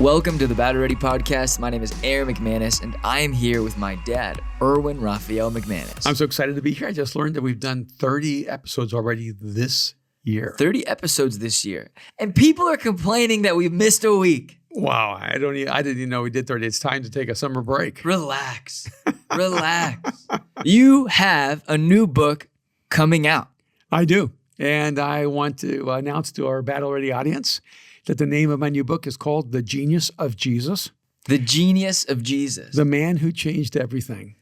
Welcome to the Battle Ready Podcast. My name is Aaron McManus, and I am here with my dad, Erwin Raphael McManus. I'm so excited to be here. I just learned that we've done 30 episodes already this year. 30 episodes this year. And people are complaining that we've missed a week. Wow, I didn't even know we did 30. It's time to take a summer break. Relax. Relax. You have a new book coming out. I do. And I want to announce to our Battle Ready audience that the name of my new book is called The Genius of Jesus. The Genius of Jesus. The Man Who Changed Everything.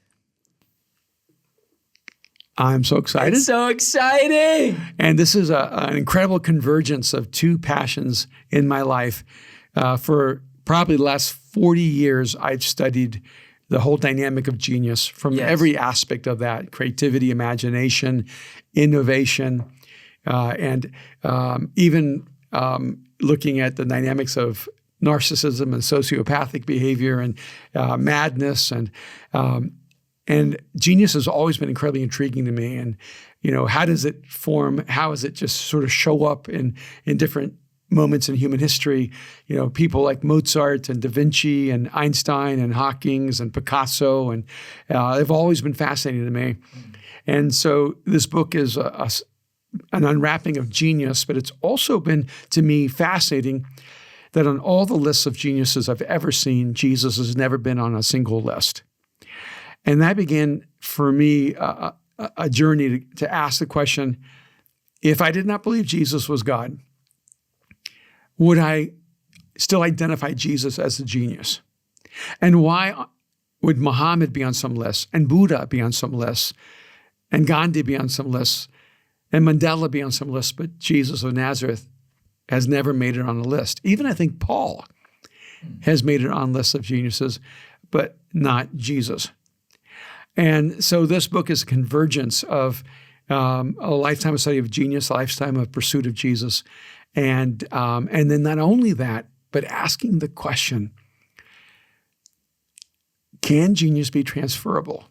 I'm so excited. It's so exciting. And this is an incredible convergence of two passions in my life. For probably the last 40 years, I've studied the whole dynamic of genius from every aspect of that: creativity, imagination, innovation, and even looking at the dynamics of narcissism and sociopathic behavior and madness. And genius has always been incredibly intriguing to me. And, how does it form? How does it just sort of show up in different moments in human history? People like Mozart and Da Vinci and Einstein and Hawking and Picasso, and they've always been fascinating to me. And so this book is an unwrapping of genius, but it's also been, to me, fascinating that on all the lists of geniuses I've ever seen, Jesus has never been on a single list. And that began, for me, a journey to ask the question, if I did not believe Jesus was God, would I still identify Jesus as a genius? And why would Muhammad be on some list, and Buddha be on some lists, and Gandhi be on some lists, and Mandela be on some lists, but Jesus of Nazareth has never made it on a list? Even I think Paul has made it on lists of geniuses, but not Jesus. And so this book is a convergence of a lifetime of study of genius, a lifetime of pursuit of Jesus. And then not only that, but asking the question, can genius be transferable?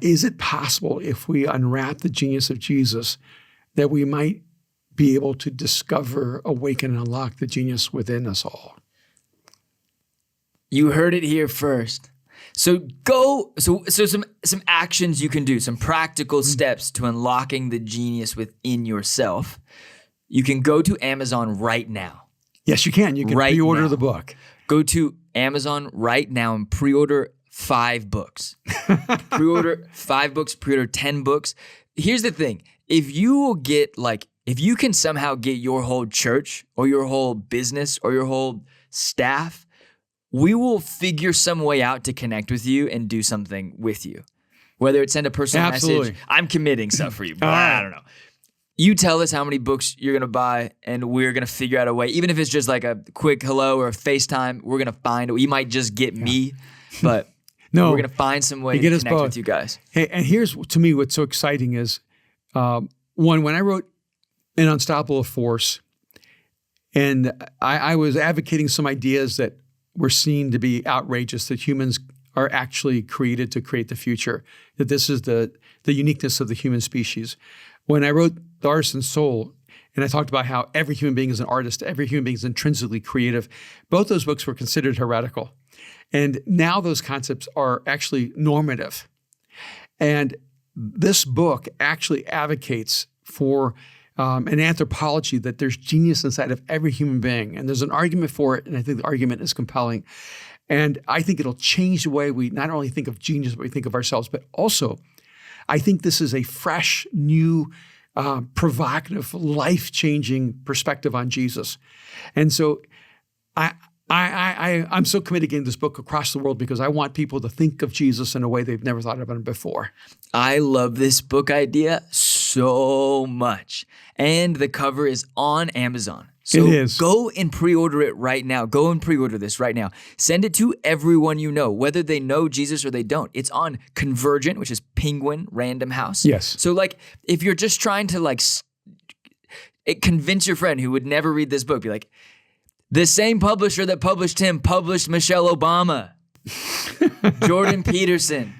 Is it possible, if we unwrap the genius of Jesus, that we might be able to discover, awaken, and unlock the genius within us all? You heard it here first. So some actions you can do, some practical steps to unlocking the genius within yourself. You can go to Amazon right now. Yes, you can. You can pre-order the book. Go to Amazon right now and pre-order 5 books. Pre-order 5 books, pre-order 10 books. Here's the thing. If you can somehow get your whole church or your whole business or your whole staff, we will figure some way out to connect with you and do something with you. Whether it's send a personal message. I'm committing stuff for you, but I don't know. You tell us how many books you're going to buy, and we're going to figure out a way. Even if it's just like a quick hello or a FaceTime, we're going to find it. You might just get me, but we're going to find some way to connect with you guys. Hey, and here's, to me, what's so exciting is, when I wrote An Unstoppable Force, and I was advocating some ideas that were seen to be outrageous, that humans are actually created to create the future, that this is the uniqueness of the human species. When I wrote The Artisan Soul, and I talked about how every human being is an artist, every human being is intrinsically creative, both those books were considered heretical. And now those concepts are actually normative. And this book actually advocates for an anthropology that there's genius inside of every human being. And there's an argument for it, and I think the argument is compelling. And I think it'll change the way we not only think of genius, but we think of ourselves, but also I think this is a fresh, new, provocative, life-changing perspective on Jesus. And so I'm so committed to getting this book across the world because I want people to think of Jesus in a way they've never thought about him before. I love this book idea so much. And the cover is on Amazon. So it is. Go and pre-order it right now. Go and pre-order this right now. Send it to everyone you know, whether they know Jesus or they don't. It's on Convergent, which is Penguin Random House. Yes. So if you're just trying to convince your friend who would never read this book, be like, the same publisher that published him published Michelle Obama, Jordan Peterson,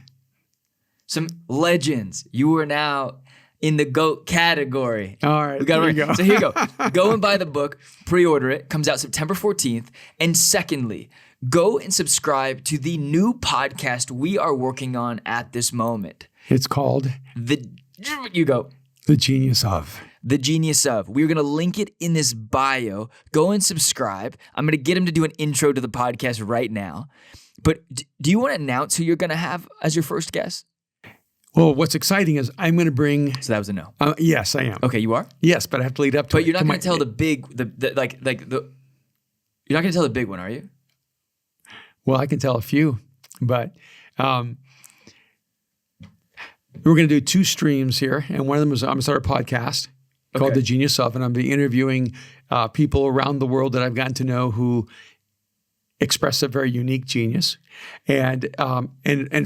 some legends. You are now in the GOAT category. All right, there you go. So here you go. Go and buy the book, pre-order it. Comes out September 14th. And secondly, go and subscribe to the new podcast we are working on at this moment. It's called The Genius Of. The Genius Of. We're going to link it in this bio. Go and subscribe. I'm going to get him to do an intro to the podcast right now. But do you want to announce who you're going to have as your first guest? Well, what's exciting is I'm going to bring... So that was a no. Yes, I am. Okay, you are? Yes, but I have to lead up to it. But you're not going to tell the big... You're not going to tell the big one, are you? Well, I can tell a few, but we're going to do 2 streams here. And one of them is I'm going to start a podcast called The Genius Of, and I'm going to be interviewing people around the world that I've gotten to know who express a very unique genius. And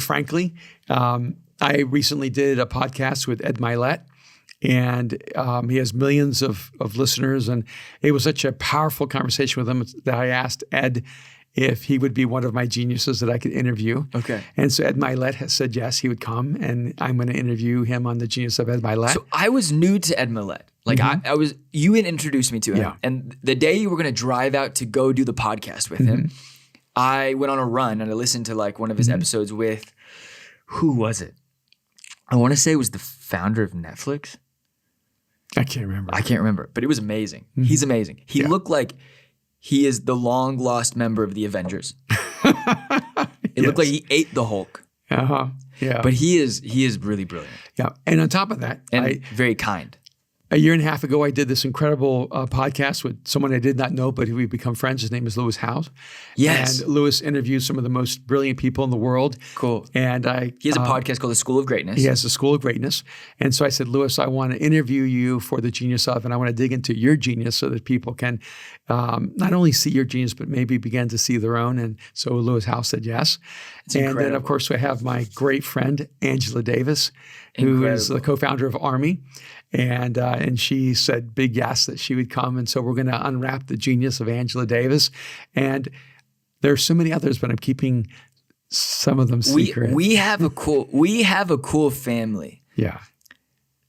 frankly, I recently did a podcast with Ed Milet, and he has millions of listeners. And it was such a powerful conversation with him that I asked Ed if he would be one of my geniuses that I could interview. Okay. And so Ed Milet has said yes, he would come, and I'm going to interview him on The Genius of Ed Milet. So I was new to Ed Milet. Like you had introduced me to him. Yeah. And the day you were going to drive out to go do the podcast with him, I went on a run and I listened to like one of his episodes with, who was it? I want to say it was the founder of Netflix. I can't remember. But it was amazing. He's amazing. He looked like he is the long lost member of the Avengers. It looked like he ate the Hulk. Yeah. But he is really brilliant. Yeah. And on top of that, and very kind. A year and a half ago, I did this incredible podcast with someone I did not know, but who we've become friends. His name is Lewis Howes. Yes. And Lewis interviews some of the most brilliant people in the world. Cool. And he has a podcast called The School of Greatness. He has The School of Greatness. And so I said, Lewis, I want to interview you for The Genius Of, and I want to dig into your genius so that people can not only see your genius, but maybe begin to see their own. And so Lewis Howes said yes. It's incredible. And then, of course, we have my great friend, Angela Davis, who is the co-founder of Army. And she said big yes that she would come. And so we're going to unwrap the genius of Angela Davis. And there are so many others, but I'm keeping some of them secret. We have a cool family. Yeah.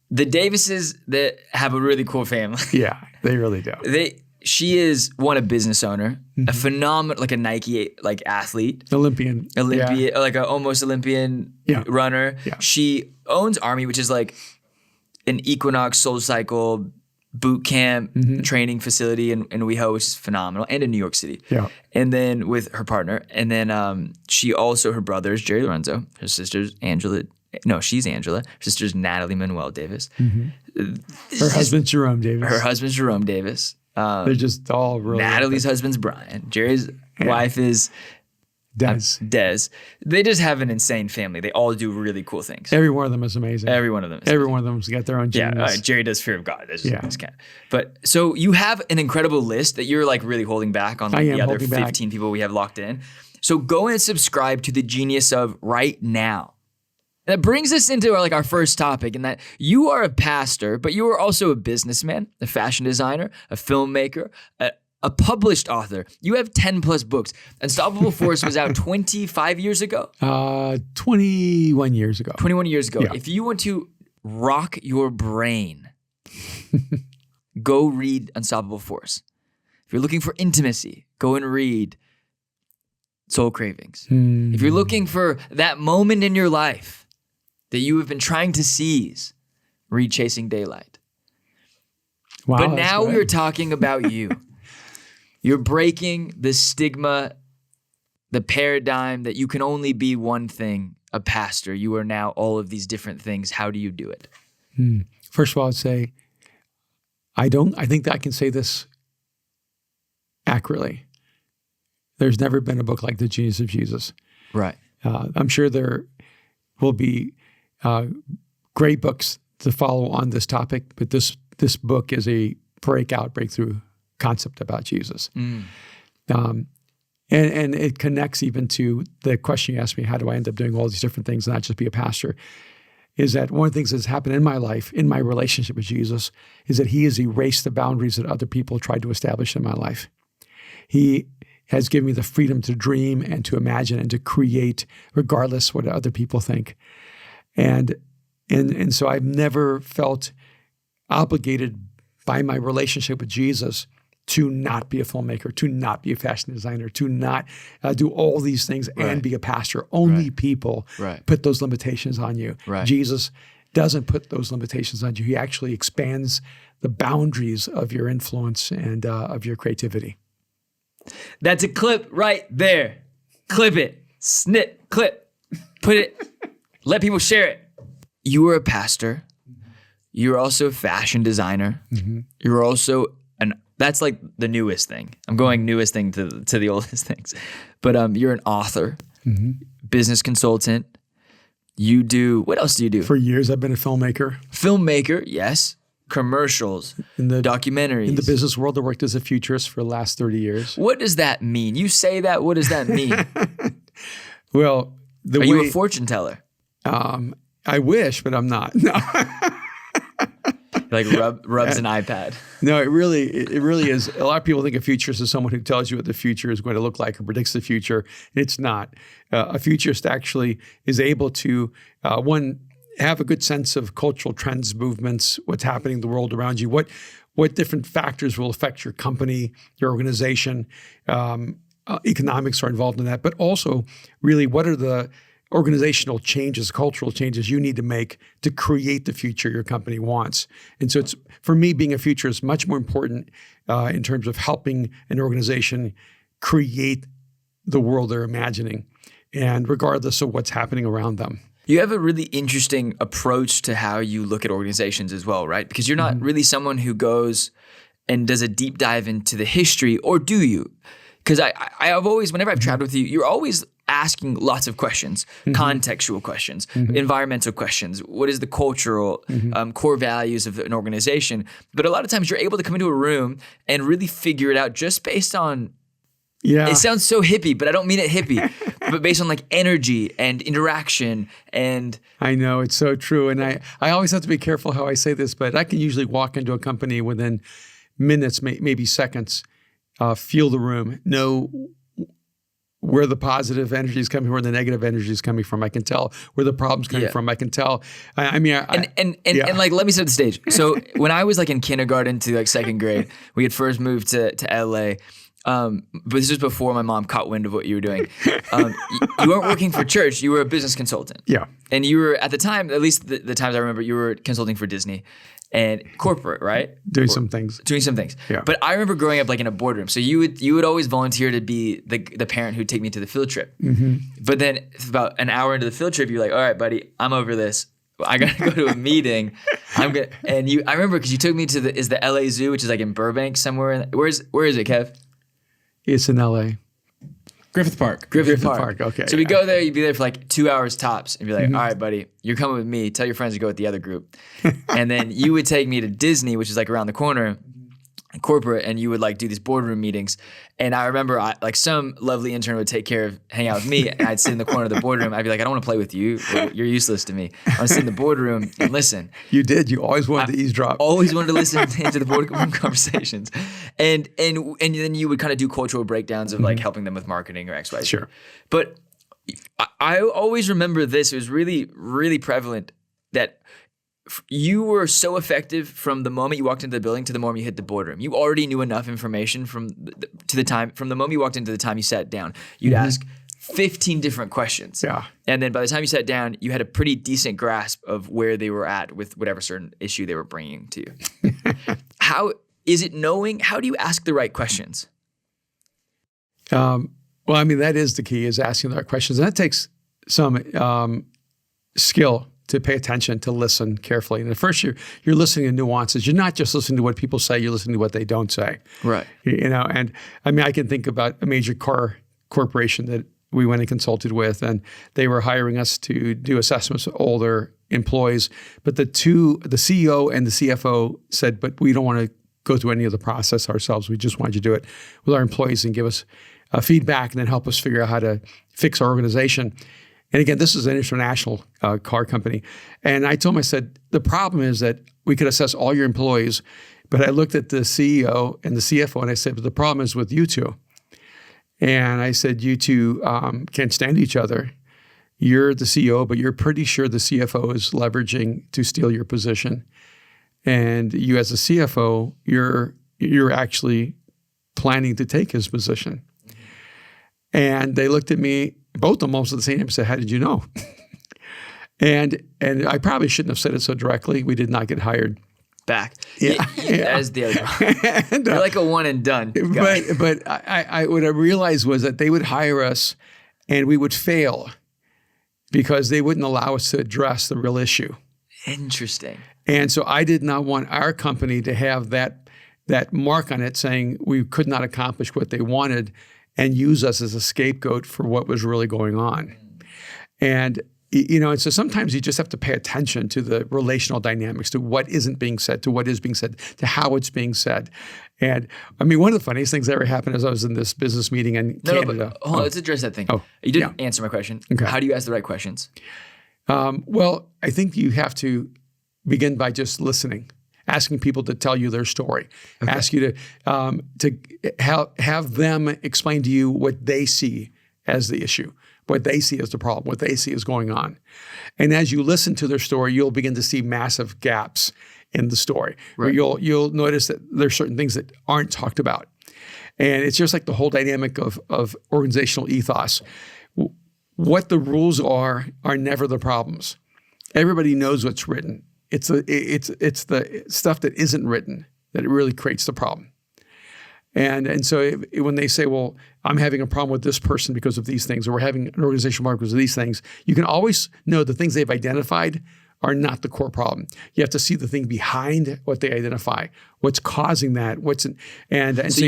The Davises that have a really cool family. Yeah, they really do. She is a business owner, a phenomenal, like a Nike athlete, Olympian, like an almost Olympian runner. Yeah. She owns Army, which is like an Equinox Soul Cycle boot camp training facility in WeHo, which is phenomenal, and in New York City. Yeah. And then with her partner, and then she also, her brother is Jerry Lorenzo, her sister's Angela. No, she's Angela. Her sister's Natalie Manuel Davis. Her husband's Jerome Davis. They're just all really... Natalie's husband's Brian. Jerry's wife is... Des. They just have an insane family. They all do really cool things. Every one of them is amazing. Every one of them has got their own genius. Yeah, Jerry does Fear of God. That's just kind of, but so you have an incredible list that you're like really holding back on the other 15 people we have locked in. So go and subscribe to The Genius Of right now. That brings us into our first topic, in that you are a pastor, but you are also a businessman, a fashion designer, a filmmaker, a published author. You have 10 plus books. Unstoppable Force was out 25 years ago? 21 years ago. 21 years ago. Yeah. If you want to rock your brain, go read Unstoppable Force. If you're looking for intimacy, go and read Soul Cravings. If you're looking for that moment in your life that you have been trying to seize, read Chasing Daylight. Wow, but now we're talking about you. You're breaking the stigma, the paradigm that you can only be one thing, a pastor. You are now all of these different things. How do you do it? First of all, I'd say, I think that I can say this accurately. There's never been a book like The Genius of Jesus. Right. I'm sure there will be great books to follow on this topic, but this book is a breakthrough concept about Jesus. And it connects even to the question you asked me, how do I end up doing all these different things and not just be a pastor? Is that one of the things that's happened in my life, in my relationship with Jesus, is that he has erased the boundaries that other people tried to establish in my life. He has given me the freedom to dream and to imagine and to create, regardless what other people think. And And so I've never felt obligated by my relationship with Jesus to not be a filmmaker, to not be a fashion designer, to not do all these things and be a pastor. Only people put those limitations on you. Jesus doesn't put those limitations on you. He actually expands the boundaries of your influence and of your creativity. That's a clip right there. Clip it, snip, clip, put it, let people share it. You were a pastor. You're also a fashion designer. You're also that's like the newest thing. I'm going newest thing to the oldest things. But you're an author, business consultant. You do, what else do you do? For years, I've been a filmmaker. Filmmaker, yes. Commercials, documentaries. In the business world, I worked as a futurist for the last 30 years. What does that mean? You say that, what does that mean? Well, Are you a fortune teller? I wish, but I'm not. No. Like rubs an iPad. No, it really is. A lot of people think a futurist is someone who tells you what the future is going to look like or predicts the future. It's not. A futurist actually is able to, one, have a good sense of cultural trends, movements, what's happening in the world around you, what different factors will affect your company, your organization. Economics are involved in that, but also really what are the organizational changes, cultural changes you need to make to create the future your company wants. And so it's, for me, being a futurist is much more important in terms of helping an organization create the world they're imagining, and regardless of what's happening around them. You have a really interesting approach to how you look at organizations as well, right? Because you're not really someone who goes and does a deep dive into the history, or do you? Because I've always, whenever I've traveled with you, you're always asking lots of questions, contextual questions, environmental questions. What is the cultural core values of an organization? But a lot of times you're able to come into a room and really figure it out just based on, it sounds so hippie, but I don't mean it hippie, but based on like energy and interaction. And I know, it's so true. And I always have to be careful how I say this, but I can usually walk into a company within minutes, maybe seconds, feel the room, know where the positive energy is coming from, where the negative energy is coming from. I can tell where the problem's coming from. I can tell. And like, let me set the stage. So when I was like in kindergarten to like second grade, we had first moved to LA. But this was before my mom caught wind of what you were doing. You weren't working for church. You were a business consultant. Yeah. And you were, at the time, at least the times I remember, you were consulting for Disney and corporate, right? Doing some things. Yeah. But I remember growing up like in a boardroom. So you would always volunteer to be the parent who'd take me to the field trip. But then about an hour into the field trip, you're like, all right, buddy, I'm over this. I gotta go to a meeting. I remember because you took me to the LA Zoo, which is like in Burbank somewhere. Where is it, Kev? It's in LA. Griffith Park. Griffith Park. Okay. So we go there, you'd be there for like 2 hours tops. And be like, all right, buddy, you're coming with me. Tell your friends to go with the other group. And then you would take me to Disney, which is like around the corner, corporate, and you would like do these boardroom meetings. And I remember like some lovely intern would hang out with me, and I'd sit in the corner of the boardroom. I'd be like, I don't want to play with you. You're useless to me. I would sit in the boardroom and listen. You did. You always wanted to eavesdrop. Always wanted to listen into the boardroom conversations. And then you would kind of do cultural breakdowns of like helping them with marketing or XYZ. Sure. But I always remember this. It was really, really prevalent that you were so effective from the moment you walked into the building to the moment you hit the boardroom. You already knew enough information from the moment you walked into the time you sat down. You'd ask 15 different questions. Yeah. And then by the time you sat down, you had a pretty decent grasp of where they were at with whatever certain issue they were bringing to you. How do you ask the right questions? Well, I mean, that is the key, is asking the right questions. And that takes some skill to pay attention, to listen carefully. And at first you're listening to nuances. You're not just listening to what people say, you're listening to what they don't say. Right. And I mean, I can think about a major car corporation that we went and consulted with, and they were hiring us to do assessments of older employees. But the CEO and the CFO said, but we don't want to go through any of the process ourselves. We just want you to do it with our employees and give us feedback and then help us figure out how to fix our organization. And again, this is an international car company. And I told him, I said, the problem is that we could assess all your employees, but I looked at the CEO and the CFO and I said, but the problem is with you two. And I said, you two can't stand each other. you're the CEO, but you're pretty sure the CFO is leveraging to steal your position. And you as a CFO, you're actually planning to take his position. And they looked at me, both of them almost at the same time, and said, "How did you know?" and I probably shouldn't have said it so directly. We did not get hired back. Yeah. That's the other problem. And, You're like a one and done guy. But I what I realized was that they would hire us and we would fail because they wouldn't allow us to address the real issue. Interesting. And so I did not want our company to have that mark on it saying we could not accomplish what they wanted and use us as a scapegoat for what was really going on. And and so sometimes you just have to pay attention to the relational dynamics, to what isn't being said, to what is being said, to how it's being said. And I mean, one of the funniest things that ever happened is I was in this business meeting in Canada. No, but hold on, let's address that thing. You didn't answer my question. Okay. How do you ask the right questions? Well, I think you have to begin by just listening, asking people to tell you their story, ask you to have them explain to you what they see as the issue, what they see as the problem, what they see as going on. And as you listen to their story, you'll begin to see massive gaps in the story. Right. Where you'll notice that there's certain things that aren't talked about. And it's just like the whole dynamic of organizational ethos. What the rules are never the problems. Everybody knows what's written. It's the stuff that isn't written that really creates the problem. And so when they say, well, I'm having a problem with this person because of these things, or we're having an organizational problem because of these things, you can always know the things they've identified are not the core problem. You have to see the thing behind what they identify, what's causing that, and so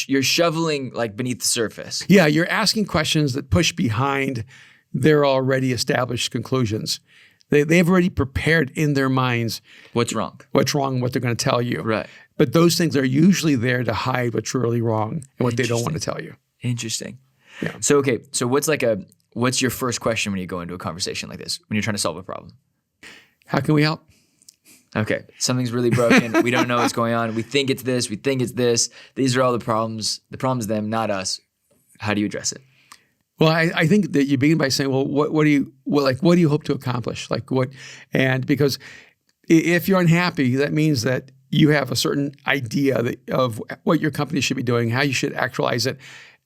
you're shoveling like beneath the surface. Yeah, you're asking questions that push behind their already established conclusions. They've already prepared in their minds what's wrong, what they're going to tell you. Right. But those things are usually there to hide what's really wrong and what they don't want to tell you. Interesting. Yeah. So what's your first question when you go into a conversation like this, when you're trying to solve a problem? How can we help? Okay. Something's really broken. We don't know what's going on. We think it's this. We think it's this. These are all the problems. The problem's them, not us. How do you address it? Well, I think that you begin by saying, well, what do you hope to accomplish? And because if you're unhappy, that means that you have a certain idea of what your company should be doing, how you should actualize it,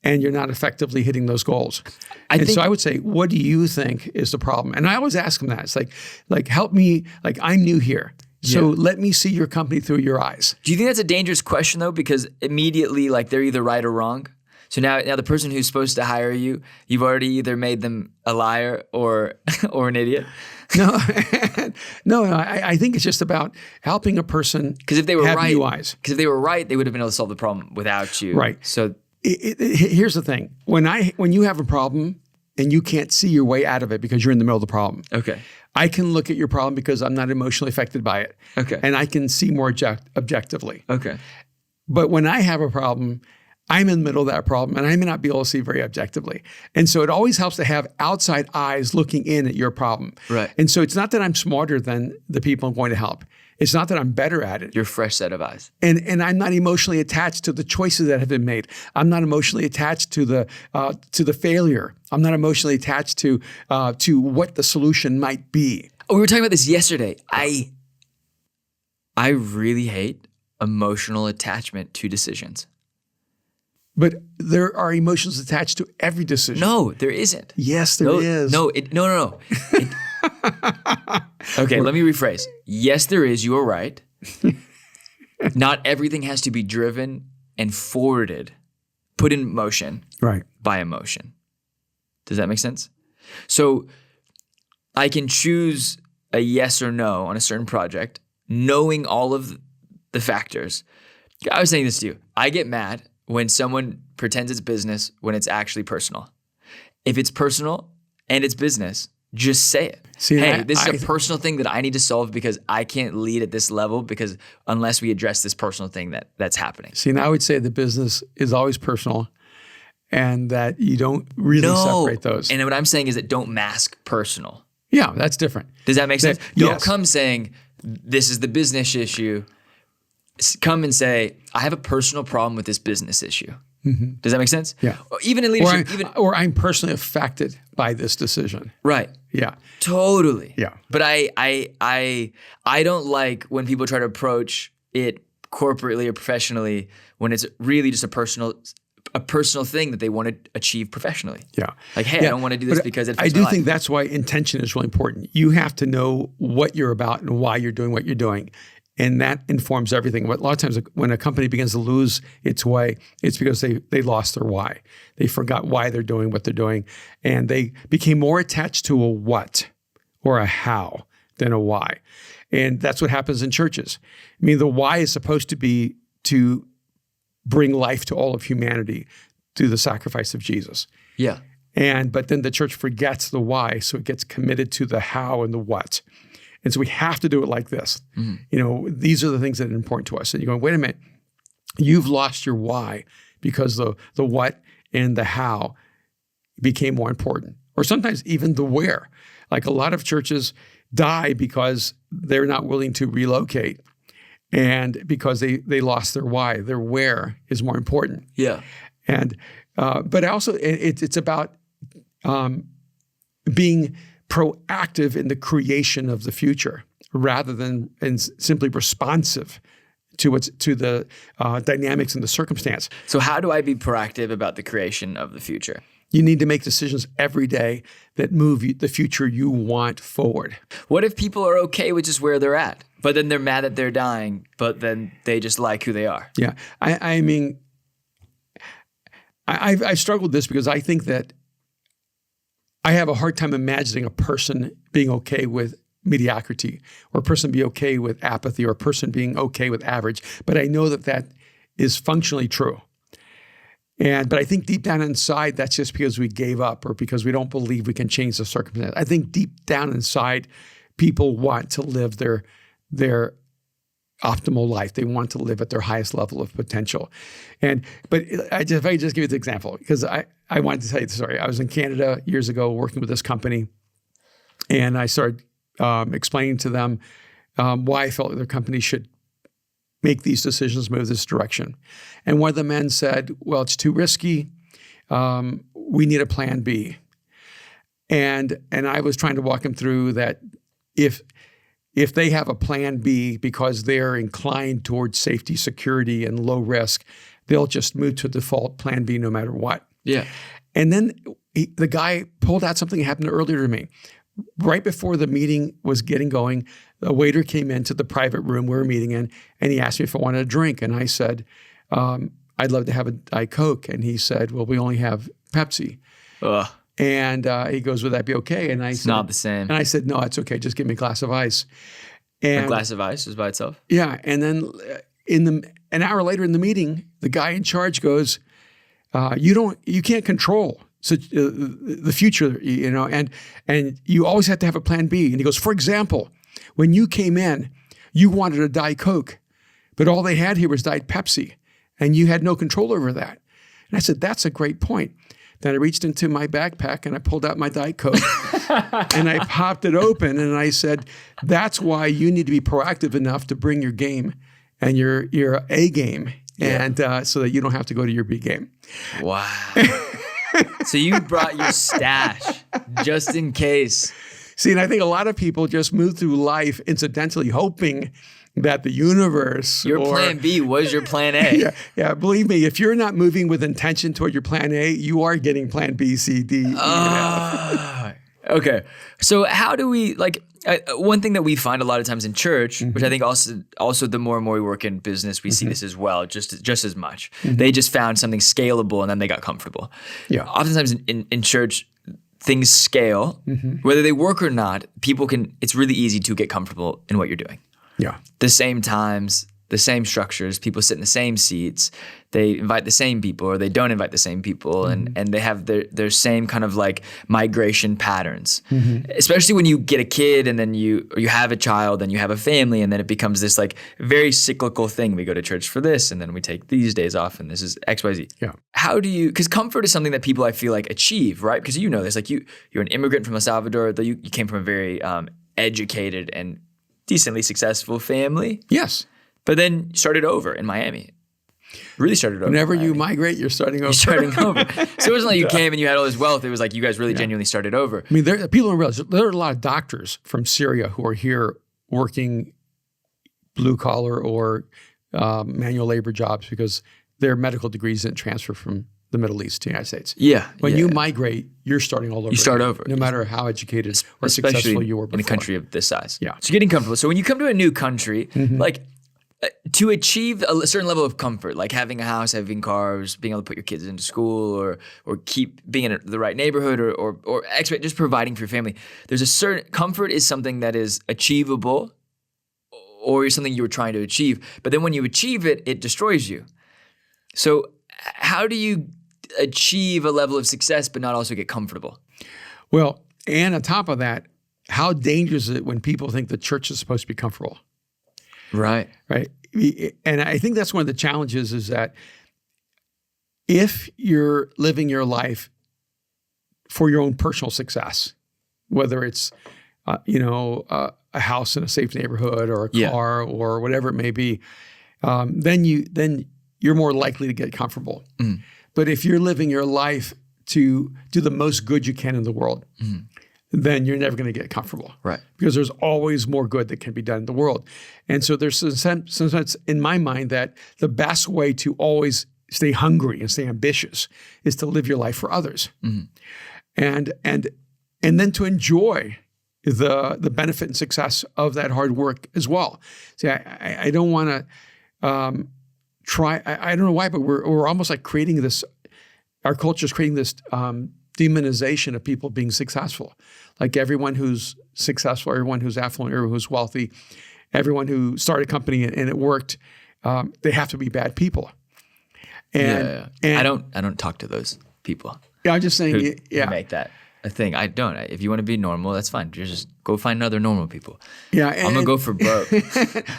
and you're not effectively hitting those goals. So I would say, what do you think is the problem? And I always ask them that. It's like help me, like I'm new here. So let me see your company through your eyes. Do you think that's a dangerous question though? Because immediately like they're either right or wrong. So now the person who's supposed to hire you, you've already either made them a liar or an idiot. No, I think it's just about helping a person because if they were have right, new eyes. Because if they were right, they would have been able to solve the problem without you. Right. So here's the thing: when you have a problem and you can't see your way out of it because you're in the middle of the problem. Okay. I can look at your problem because I'm not emotionally affected by it. Okay. And I can see more objectively. Okay. But when I have a problem, I'm in the middle of that problem and I may not be able to see very objectively. And so it always helps to have outside eyes looking in at your problem. Right. And so it's not that I'm smarter than the people I'm going to help. It's not that I'm better at it. Your fresh set of eyes. And I'm not emotionally attached to the choices that have been made. I'm not emotionally attached to the failure. I'm not emotionally attached to what the solution might be. Oh, we were talking about this yesterday. I really hate emotional attachment to decisions. But there are emotions attached to every decision. No, there isn't. Yes, there is. No. Okay, let me rephrase. Yes, there is. You are right. Not everything has to be driven and forwarded, put in motion by emotion. Does that make sense? So I can choose a yes or no on a certain project, knowing all of the factors. I was saying this to you. I get mad when someone pretends it's business when it's actually personal. If it's personal and it's business, just say it. This is a personal thing that I need to solve because I can't lead at this level because unless we address this personal thing that's happening. See, and I would say the business is always personal and that you don't really separate those. And what I'm saying is that don't mask personal. Yeah, that's different. Does that make sense? Don't yes. come saying, this is the business issue. Come and say, I have a personal problem with this business issue. Does that make sense? Yeah. Or even in leadership, or I'm personally affected by this decision. right. Yeah. Totally. Yeah. But I don't like when people try to approach it corporately or professionally when it's really just a personal thing that they want to achieve professionally. Yeah. Like, hey, I don't want to do this because it I affects do my life. think that's why intention is really important. You have to know what you're about and why you're doing what you're doing. And that informs everything. But a lot of times when a company begins to lose its way, it's because they lost their why. They forgot why they're doing what they're doing. And they became more attached to a what or a how than a why. And that's what happens in churches. I mean, the why is supposed to be to bring life to all of humanity through the sacrifice of Jesus. Yeah. But then the church forgets the why, so it gets committed to the how and the what. And so we have to do it like this. These are the things that are important to us. And you're going, wait a minute, you've lost your why because the what and the how became more important. Or sometimes even the where. Like a lot of churches die because they're not willing to relocate and because they lost their why. Their where is more important. Yeah. And but also it's about being proactive in the creation of the future rather than simply responsive to the dynamics and the circumstance. So how do I be proactive about the creation of the future? You need to make decisions every day that move the future you want forward. What if people are okay with just where they're at, but then they're mad that they're dying, but then they just like who they are? Yeah. I mean, I've struggled with this because I think that I have a hard time imagining a person being okay with mediocrity or a person be okay with apathy or a person being okay with average. But I know that is functionally true. But I think deep down inside, that's just because we gave up or because we don't believe we can change the circumstance. I think deep down inside, people want to live their optimal life. They want to live at their highest level of potential. But if I just give you the example, because I wanted to tell you the story. I was in Canada years ago working with this company, and I started explaining to them why I felt their company should make these decisions, move this direction. And one of the men said, well, it's too risky. We need a plan B. And I was trying to walk him through that if they have a plan B because they're inclined towards safety, security, and low risk, they'll just move to default plan B no matter what. Yeah. And then the guy pulled out something that happened earlier to me. Right before the meeting was getting going, a waiter came into the private room we were meeting in, and he asked me if I wanted a drink. And I said, I'd love to have a Diet Coke. And he said, well, we only have Pepsi. Ugh. And he goes, would that be okay? And I said, not the same. And I said, no, it's okay. Just give me a glass of ice. A glass of ice is by itself? Yeah. And then an hour later in the meeting, the guy in charge goes, you can't control the future, and you always have to have a plan B. And he goes, for example, when you came in, you wanted a Diet Coke, but all they had here was Diet Pepsi, and you had no control over that. And I said, that's a great point. Then I reached into my backpack and I pulled out my Diet Coke and I popped it open and I said, that's why you need to be proactive enough to bring your game and your A game, and so that you don't have to go to your B game. Wow. So you brought your stash just in case. See, and I think a lot of people just move through life incidentally hoping that the universe. Your plan B was your plan A. Yeah. Believe me, if you're not moving with intention toward your plan A, you are getting plan B, C, D, E, and F. Okay. So how do we, one thing that we find a lot of times in church, which I think also the more and more we work in business, we see this as well, just as much. They just found something scalable and then they got comfortable. Yeah. Oftentimes in church, things scale. Whether they work or not, it's really easy to get comfortable in what you're doing. Yeah. The same times, the same structures, people sit in the same seats, they invite the same people or they don't invite the same people, and they have their same kind of migration patterns. Especially when you get a kid and then you have a child and you have a family, and then it becomes this very cyclical thing. We go to church for this and then we take these days off and this is XYZ. Yeah. How do you, because comfort is something that people I feel achieve, right? Because you know this, you're an immigrant from El Salvador, though you came from a very educated and decently successful family. Yes. But then started over in Miami. Really started over. Whenever you migrate, you're starting over. You're starting over. So it wasn't like you came and you had all this wealth. It was like you guys really genuinely started over. I mean, people don't realize there are a lot of doctors from Syria who are here working blue collar or manual labor jobs because their medical degrees didn't transfer from the Middle East to the United States. Yeah. When you migrate, you're starting all over. You start over. No matter how educated or Especially successful you were before. in a country of this size. Yeah. So you're getting comfortable. So when you come to a new country, like to achieve a certain level of comfort, like having a house, having cars, being able to put your kids into school or keep being in the right neighborhood or just providing for your family, there's a certain comfort is something that is achievable or something you were trying to achieve. But then when you achieve it, it destroys you. So how do you achieve a level of success but not also get comfortable? Well, and on top of that, how dangerous is it when people think the church is supposed to be comfortable? Right. Right. And I think that's one of the challenges is that if you're living your life for your own personal success, whether it's, a house in a safe neighborhood or a car or whatever it may be, then you're more likely to get comfortable. Mm. But if you're living your life to do the most good you can in the world, then you're never going to get comfortable. Right. Because there's always more good that can be done in the world. And so there's some sense in my mind that the best way to always stay hungry and stay ambitious is to live your life for others. Mm-hmm. And then to enjoy the benefit and success of that hard work as well. See, I don't want to try, I don't know why, but we're almost like creating this, our culture is creating this demonization of people being successful. Like everyone who's successful, everyone who's affluent, everyone who's wealthy, everyone who started a company and it worked, they have to be bad people. And I don't talk to those people. Yeah, I'm just saying, who make that a thing. I don't. If you want to be normal, that's fine. Just go find other normal people. Yeah, I'm gonna go for broke.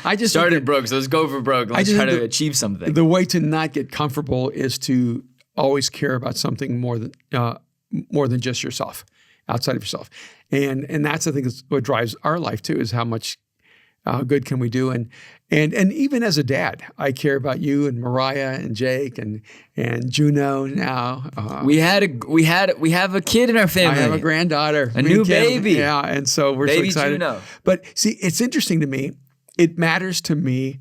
I just started broke, so let's go for broke. Let's try to achieve something. The way to not get comfortable is to always care about something more than just yourself, outside of yourself, and that's I think is what drives our life too. Is how much good can we do, and even as a dad, I care about you and Mariah and Jake and Juno now. We have a kid in our family. I have a granddaughter, a new baby. Yeah, and so we're baby so excited. Juno. But see, it's interesting to me. It matters to me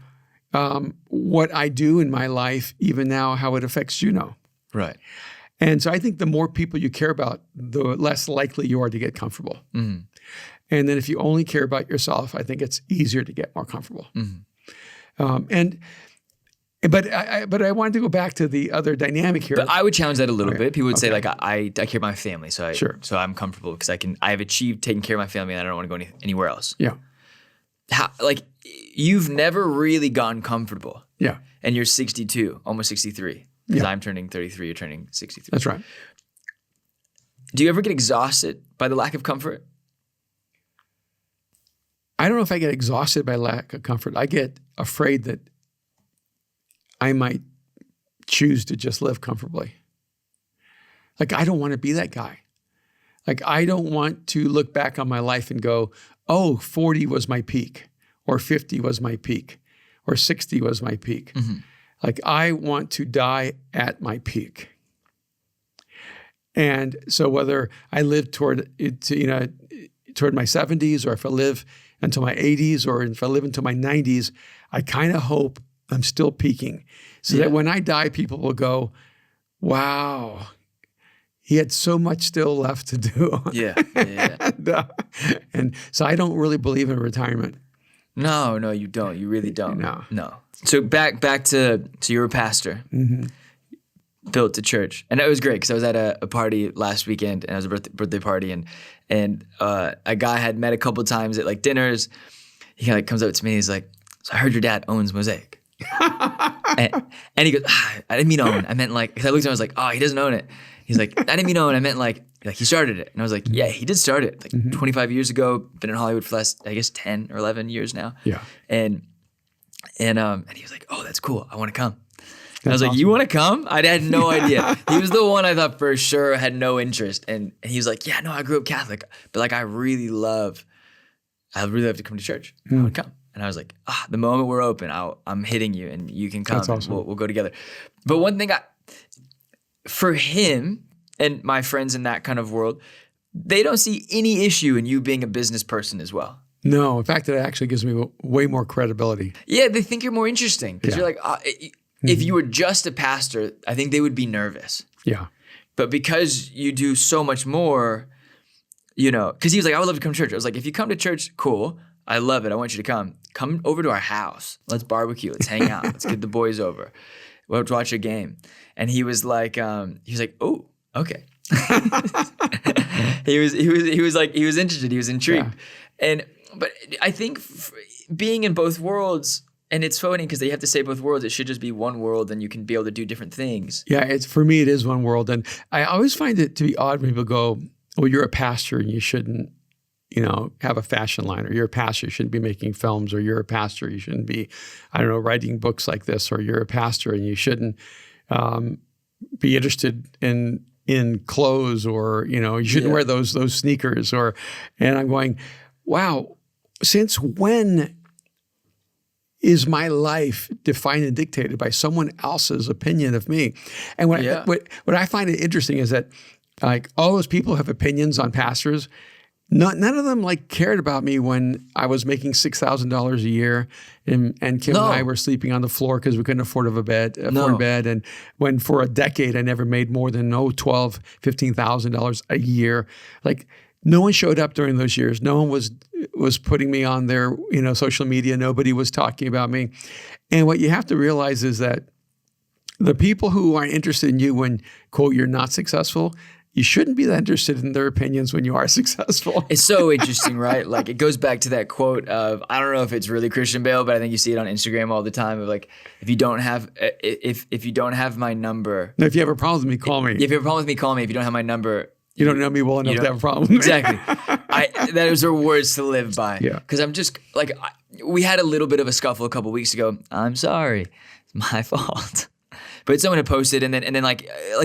what I do in my life, even now, how it affects Juno. Right. And so I think the more people you care about, the less likely you are to get comfortable. Mm-hmm. And then if you only care about yourself, I think it's easier to get more comfortable. Mm-hmm. But I wanted to go back to the other dynamic here. But I would challenge that a little bit. People would say like I care about my family, so I'm comfortable because I've achieved taking care of my family and I don't want to go anywhere else. Yeah. You've never really gotten comfortable. Yeah. And you're 62, almost 63. Because I'm turning 33, you're turning 63. That's right. Do you ever get exhausted by the lack of comfort? I don't know if I get exhausted by lack of comfort. I get afraid that I might choose to just live comfortably. Like, I don't want to be that guy. Like, I don't want to look back on my life and go, oh, 40 was my peak, or 50 was my peak, or 60 was my peak. Mm-hmm. Like, I want to die at my peak. And so whether I live toward my 70s, or if I live until my 80s, or if I live until my 90s, I kind of hope I'm still peaking. So that when I die, people will go, wow, he had so much still left to do. Yeah. And so I don't really believe in retirement. No, you don't. You really don't. No. So back to you were a pastor, built a church, and it was great because I was at a party last weekend, and it was a birthday party, and a guy I had met a couple of times at like dinners. He kind of comes up to me, and he's like, "So I heard your dad owns Mosaic," and he goes, "I didn't mean own. I meant like." Because I looked at him, I was like, "Oh, he doesn't own it." He's like, "I didn't mean own. I meant like he started it." And I was like, "Yeah, he did start it like 25 years ago. Been in Hollywood for the last, I guess, 10 or 11 years now." Yeah. And he was like, "Oh, that's cool. I want to come." And I was like, awesome. "You want to come?" I had no idea. He was the one I thought for sure had no interest. And he was like, "Yeah, no, I grew up Catholic, but like I really love to come to church. I want to come." And I was like, the moment we're open, I'm hitting you and you can come. That's awesome. We'll go together. But one thing for him and my friends in that kind of world, they don't see any issue in you being a business person as well. No, in fact, it actually gives me way more credibility. Yeah, they think you're more interesting because you're like, if you were just a pastor, I think they would be nervous. Yeah. But because you do so much more, because he was like, I would love to come to church. I was like, if you come to church, cool. I love it. I want you to come. Come over to our house. Let's barbecue. Let's hang out. Let's get the boys over. Let's watch a game. And he was like, oh, okay. he was interested. He was intrigued. Yeah. But I think being in both worlds, and it's funny because they have to say both worlds. It should just be one world, and you can be able to do different things. Yeah, for me, it is one world. And I always find it to be odd when people go, well, you're a pastor and you shouldn't, have a fashion line, or you're a pastor, you shouldn't be making films, or you're a pastor, you shouldn't be, writing books like this, or you're a pastor and you shouldn't be interested in clothes, or, you shouldn't wear those sneakers, and I'm going, wow, since when is my life defined and dictated by someone else's opinion of me? And what I find it interesting is that like all those people have opinions on pastors. None of them cared about me when I was making $6,000 a year, and Kim and I were sleeping on the floor because we couldn't afford a bed. And when for a decade I never made more than $12,000, $15,000 a year. No one showed up during those years. No one was putting me on their social media. Nobody was talking about me. And what you have to realize is that the people who aren't interested in you when, quote, you're not successful, you shouldn't be that interested in their opinions when you are successful. It's so interesting, right? It goes back to that quote of, I don't know if it's really Christian Bale, but I think you see it on Instagram all the time of if you don't have my number. No, if you have a problem with me, call me. If you have a problem with me, call me. If you don't have my number, you don't know me well enough to have a problem with me. Exactly. Those are words to live by. Yeah. Because I'm just we had a little bit of a scuffle a couple weeks ago. I'm sorry. It's my fault. But someone had posted, and then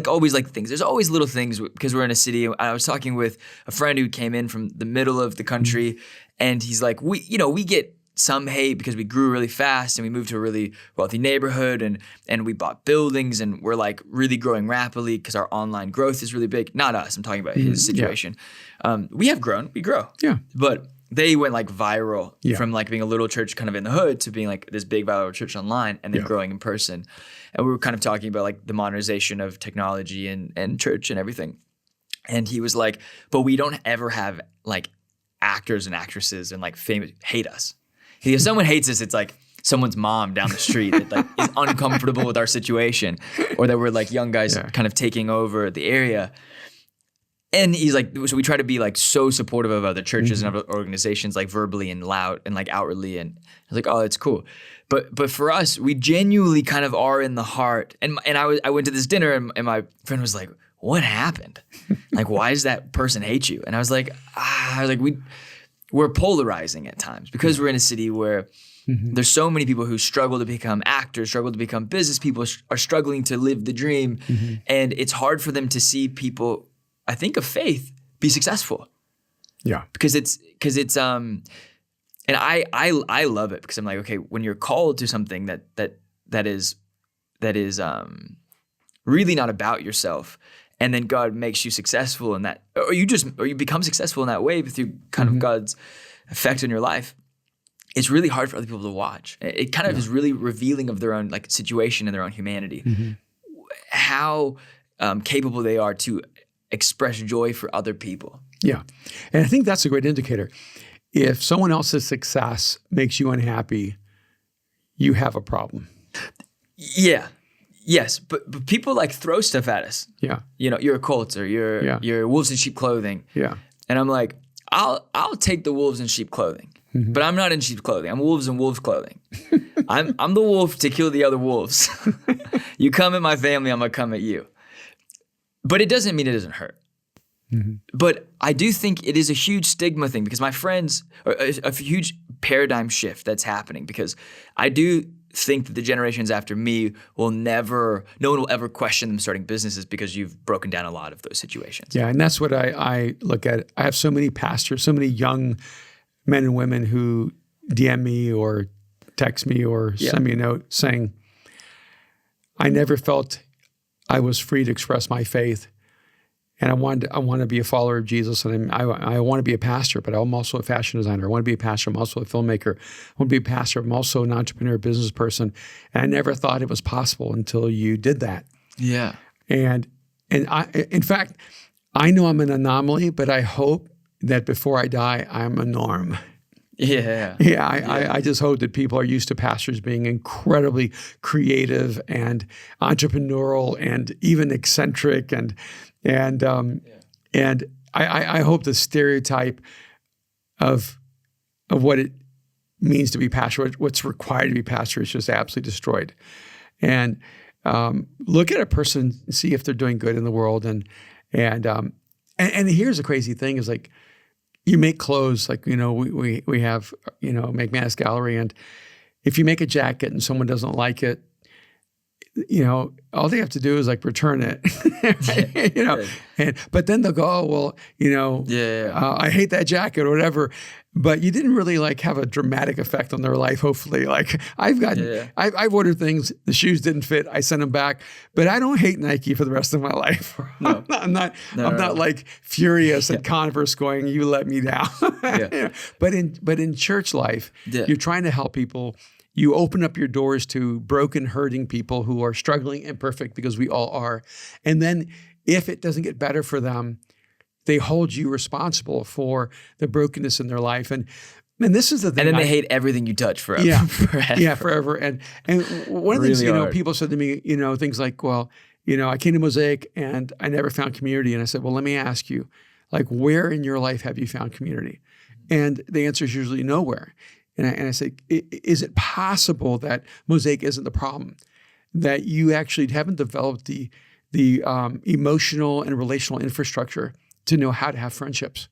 always things. There's always little things because we're in a city. I was talking with a friend who came in from the middle of the country, and he's like, we get some hate because we grew really fast and we moved to a really wealthy neighborhood and we bought buildings and we're really growing rapidly because our online growth is really big. Not us. I'm talking about his situation. Yeah. We have grown. We grow. Yeah. But they went viral from being a little church kind of in the hood to being this big viral church online and then growing in person. And we were kind of talking about the modernization of technology and church and everything. And he was like, but we don't ever have actors and actresses and famous hate us. If someone hates us, it's someone's mom down the street that is uncomfortable with our situation, or that we're young guys kind of taking over the area. And he's so we try to be so supportive of other churches and other organizations, verbally and loud and outwardly. And I was oh, it's cool. But for us, we genuinely kind of are in the heart. And I went to this dinner and my friend was like, what happened? Why does that person hate you? And I was we're polarizing at times because we're in a city where there's so many people who struggle to become actors, struggle to become business people, are struggling to live the dream. And it's hard for them to see people, I think, of faith be successful. Yeah. Because it's and I love it because I'm okay, when you're called to something that is really not about yourself, and then God makes you successful in that, or you become successful in that way through kind of God's effect in your life. It's really hard for other people to watch. It kind of is really revealing of their own situation and their own humanity, how capable they are to express joy for other people. Yeah. And I think that's a great indicator. If someone else's success makes you unhappy, you have a problem. Yeah. Yes. But people throw stuff at us. Yeah. You're a cult, or you're wolves in sheep clothing. Yeah. And I'm I'll take the wolves in sheep clothing. But I'm not in sheep clothing. I'm wolves in wolves clothing. I'm the wolf to kill the other wolves. You come at my family, I'm gonna come at you. But it doesn't mean it doesn't hurt. But I do think it is a huge stigma thing because my friends, a huge paradigm shift that's happening, because I do think that the generations after me no one will ever question them starting businesses because you've broken down a lot of those situations. Yeah, and that's what I look at. I have so many pastors, so many young men and women who DM me or text me or send me a note saying, I never felt I was free to express my faith. And I want to be a follower of Jesus, and I want to be a pastor, but I'm also a fashion designer. I want to be a pastor. I'm also a filmmaker. I want to be a pastor. I'm also an entrepreneur, business person. And I never thought it was possible until you did that. Yeah. And in fact, I know I'm an anomaly, but I hope that before I die, I'm a norm. Yeah. I just hope that people are used to pastors being incredibly creative and entrepreneurial and even eccentric and I hope the stereotype of what it means to be pastor, what's required to be pastor, is just absolutely destroyed. And look at a person and see if they're doing good in the world. And here's the crazy thing is like, you make clothes, like, we have, McManus Gallery. And if you make a jacket and someone doesn't like it, all they have to do is like return it, but then they'll go, oh, well, I hate that jacket or whatever. But you didn't really like have a dramatic effect on their life. Hopefully, like I've ordered things, the shoes didn't fit, I sent them back, but I don't hate Nike for the rest of my life. No. I'm not like furious at Converse going, you let me down. But in church life, you're trying to help people. You open up your doors to broken, hurting people who are struggling, imperfect, because we all are. And then if it doesn't get better for them, they hold you responsible for the brokenness in their life. And this is the thing. And then they hate everything you touch forever. Yeah, forever. Yeah, forever. And one of the things, people said to me, things like, well, I came to Mosaic and I never found community. And I said, well, let me ask you, like, where in your life have you found community? And the answer is usually nowhere. And I say, is it possible that Mosaic isn't the problem? That you actually haven't developed the emotional and relational infrastructure to know how to have friendships?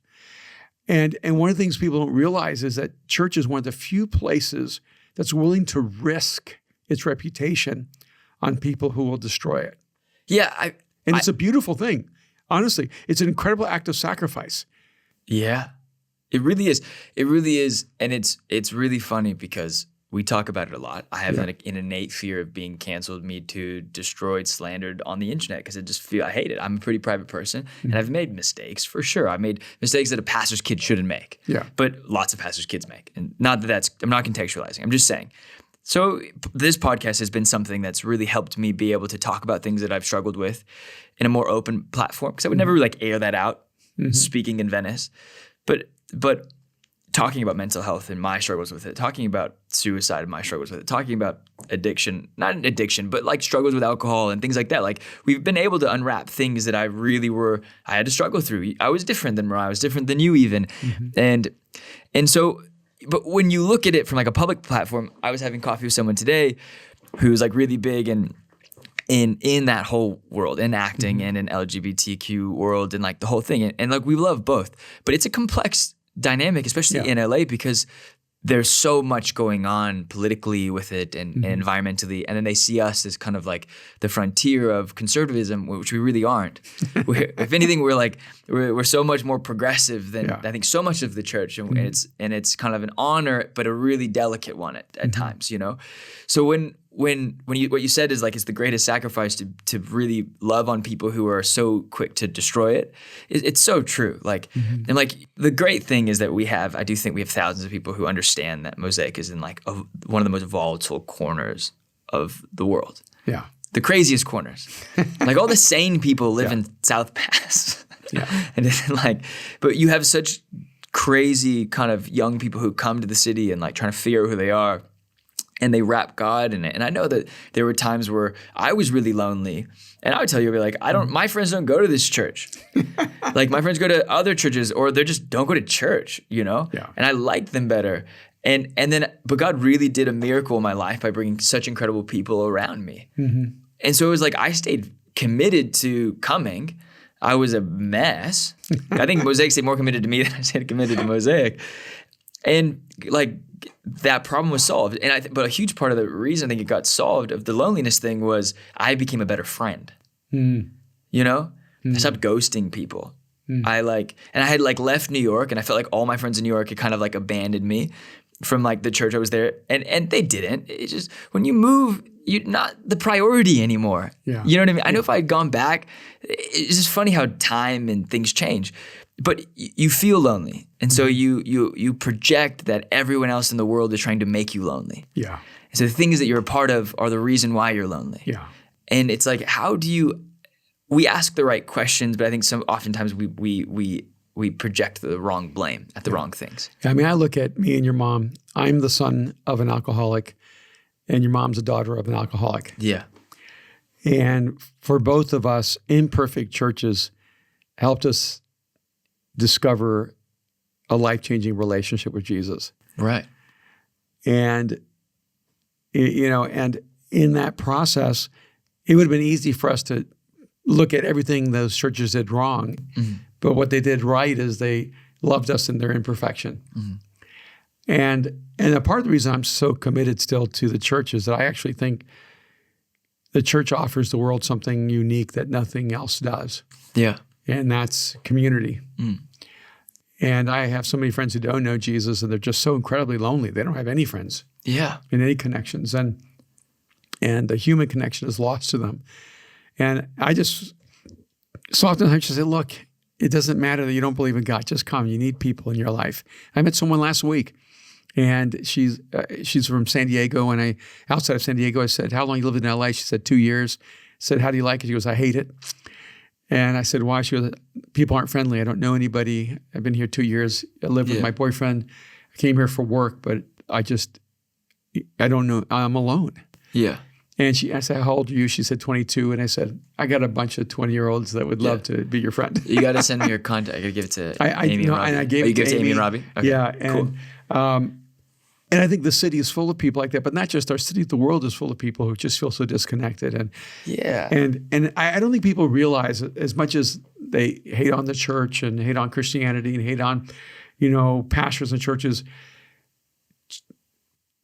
And one of the things people don't realize is that church is one of the few places that's willing to risk its reputation on people who will destroy it. Yeah. It's a beautiful thing. Honestly, it's an incredible act of sacrifice. Yeah. It really is. It really is. And it's really funny because we talk about it a lot. I have an innate fear of being canceled, Me Too, destroyed, slandered on the internet because I hate it. I'm a pretty private person and I've made mistakes for sure. I made mistakes that a pastor's kid shouldn't make. Yeah. But lots of pastors' kids make. And I'm not contextualizing. I'm just saying. So this podcast has been something that's really helped me be able to talk about things that I've struggled with in a more open platform because I would never really air that out speaking in Venice. But talking about mental health and my struggles with it, talking about suicide and my struggles with it, talking about addiction, not an addiction, but like struggles with alcohol and things like that. Like we've been able to unwrap things that I had to struggle through. I was different than Mariah. I was different than you even. And so, but when you look at it from like a public platform, I was having coffee with someone today who's like really big in that whole world, in acting and in LGBTQ world and like the whole thing. And like we love both, but it's a complex dynamic, especially in LA, because there's so much going on politically with it and environmentally. And then they see us as kind of like the frontier of conservatism, which we really aren't. If anything, we're so much more progressive than I think so much of the church. And it's kind of an honor, but a really delicate one at times, So what you said is like it's the greatest sacrifice to really love on people who are so quick to destroy it. It's so true. Like and like the great thing is that I do think we have thousands of people who understand that Mosaic is in like one of the most volatile corners of the world. Yeah, the craziest corners. Like all the sane people live in South Pass. And it's like, but you have such crazy kind of young people who come to the city and like trying to figure out who they are. And they wrap God in it. And I know that there were times where I was really lonely. And I would tell you, I'd be like, my friends don't go to this church. Like my friends go to other churches or they just don't go to church, Yeah. And I liked them better. But God really did a miracle in my life by bringing such incredible people around me. And so it was like, I stayed committed to coming. I was a mess. I think Mosaic stayed more committed to me than I stayed committed to Mosaic. And like, that problem was solved. But a huge part of the reason I think it got solved of the loneliness thing was I became a better friend. I stopped ghosting people. And I had like left New York and I felt like all my friends in New York had kind of like abandoned me. from like the church I was there, and they didn't. It's just when you move, you're not the priority anymore. Yeah. You know what I mean? I know if I had gone back, it's just funny how time and things change. But you feel lonely, and so you project that everyone else in the world is trying to make you lonely. Yeah. So the things that you're a part of are the reason why you're lonely. Yeah. And it's like, how do you? We ask the right questions, but I think oftentimes we project the wrong blame at the wrong things. I mean, I look at me and your mom. I'm the son of an alcoholic, and your mom's a daughter of an alcoholic. Yeah. And for both of us, imperfect churches helped us discover a life-changing relationship with Jesus. Right. And, and in that process, it would have been easy for us to look at everything those churches did wrong. Mm-hmm. But what they did right is they loved us in their imperfection. Mm-hmm. And a part of the reason I'm so committed still to the church is that I actually think the church offers the world something unique that nothing else does. Yeah. And that's community. Mm. And I have so many friends who don't know Jesus, and they're just so incredibly lonely. They don't have any friends. Yeah. And any connections. And the human connection is lost to them. And I just so often say, look, it doesn't matter that you don't believe in God. Just come. You need people in your life. I met someone last week, and she's from San Diego. And outside of San Diego, I said, how long you lived in LA? She said, 2 years. I said, how do you like it? She goes, I hate it. And I said, why? She goes, people aren't friendly. I don't know anybody. I've been here 2 years. I live with my boyfriend. I came here for work, but I don't know. I'm alone. Yeah. And I said, how old are you? She said, 22. And I said, I got a bunch of 20-year-olds that would love to be your friend. You got to send me your contact. I got to give it to Amy and Robbie. And I gave it to Amy and Robbie? Okay. Yeah. And, cool. And I think the city is full of people like that, but not just our city. The world is full of people who just feel so disconnected. And I don't think people realize as much as they hate on the church and hate on Christianity and hate on, pastors and churches.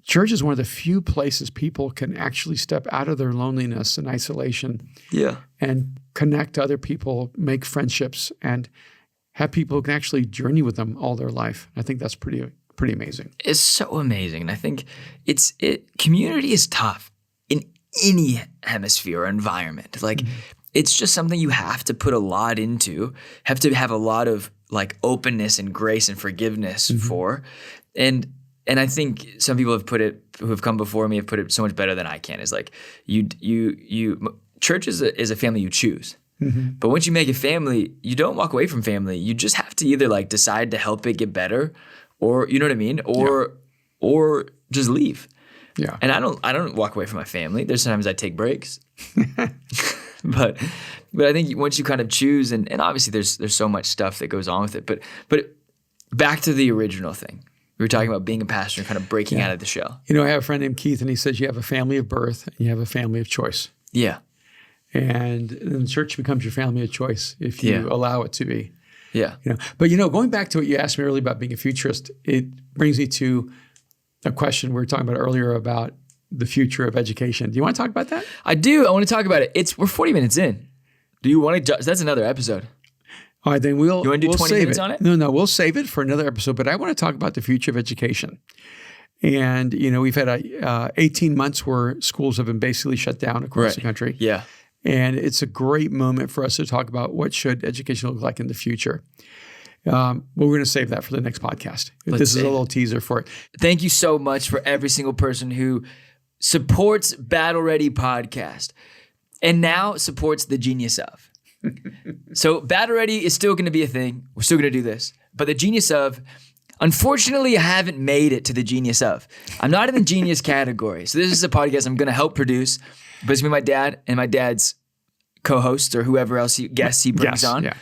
Church is one of the few places people can actually step out of their loneliness and isolation. Yeah. And connect to other people, make friendships, and have people who can actually journey with them all their life. I think that's pretty amazing. It's so amazing. And I think community is tough in any hemisphere or environment. Like it's just something you have to put a lot into, have to have a lot of like openness and grace and forgiveness for. And I think some people who have come before me have put it so much better than I can. Is like church is a family you choose. Mm-hmm. But once you make a family, you don't walk away from family. You just have to either like decide to help it get better, or you know what I mean, or just leave. Yeah. And I don't walk away from my family. There's sometimes I take breaks, but I think once you kind of choose, and obviously there's so much stuff that goes on with it. But back to the original thing. We were talking about being a pastor and kind of breaking out of the shell. I have a friend named Keith, and he says you have a family of birth and you have a family of choice. Yeah. And then the church becomes your family of choice if you allow it to be. Yeah. But going back to what you asked me earlier about being a futurist, it brings me to a question we were talking about earlier about the future of education. Do you want to talk about that? I do. I want to talk about it. We're 40 minutes in. Do you want to? That's another episode. All right, then we'll. You want to do 20 minutes on it? No, we'll save it for another episode. But I want to talk about the future of education. And we've had 18 months where schools have been basically shut down across the country. Yeah. And it's a great moment for us to talk about what should education look like in the future. But we're going to save that for the next podcast. This is a little teaser for it. Thank you so much for every single person who supports Battle Ready Podcast and now supports the Genius Of. So Battle Ready is still going to be a thing. We're still going to do this. But the Genius Of, unfortunately, I haven't made it to the Genius Of. I'm not in the Genius category. So this is a podcast I'm going to help produce. But it's me, my dad, and my dad's co-host or whoever else guests he brings on. Yeah.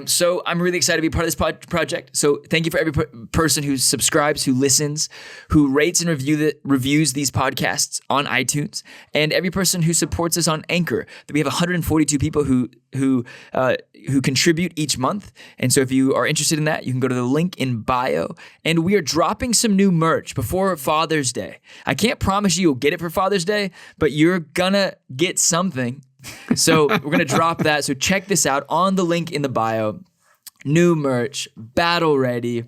So I'm really excited to be part of this project. So thank you for every person who subscribes, who listens, who rates and reviews these podcasts on iTunes, and every person who supports us on Anchor. We have 142 people who contribute each month. And so if you are interested in that, you can go to the link in bio. And we are dropping some new merch before Father's Day. I can't promise you'll get it for Father's Day, but you're gonna get something. So we're going to drop that. So check this out on the link in the bio. New merch, Battle Ready.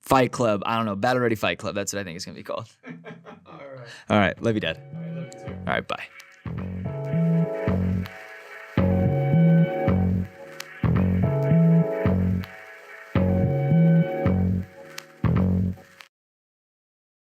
Fight Club. I don't know. Battle Ready Fight Club. That's what I think it's going to be called. All right. All right. Love you, Dad. I love you too. All right. Bye.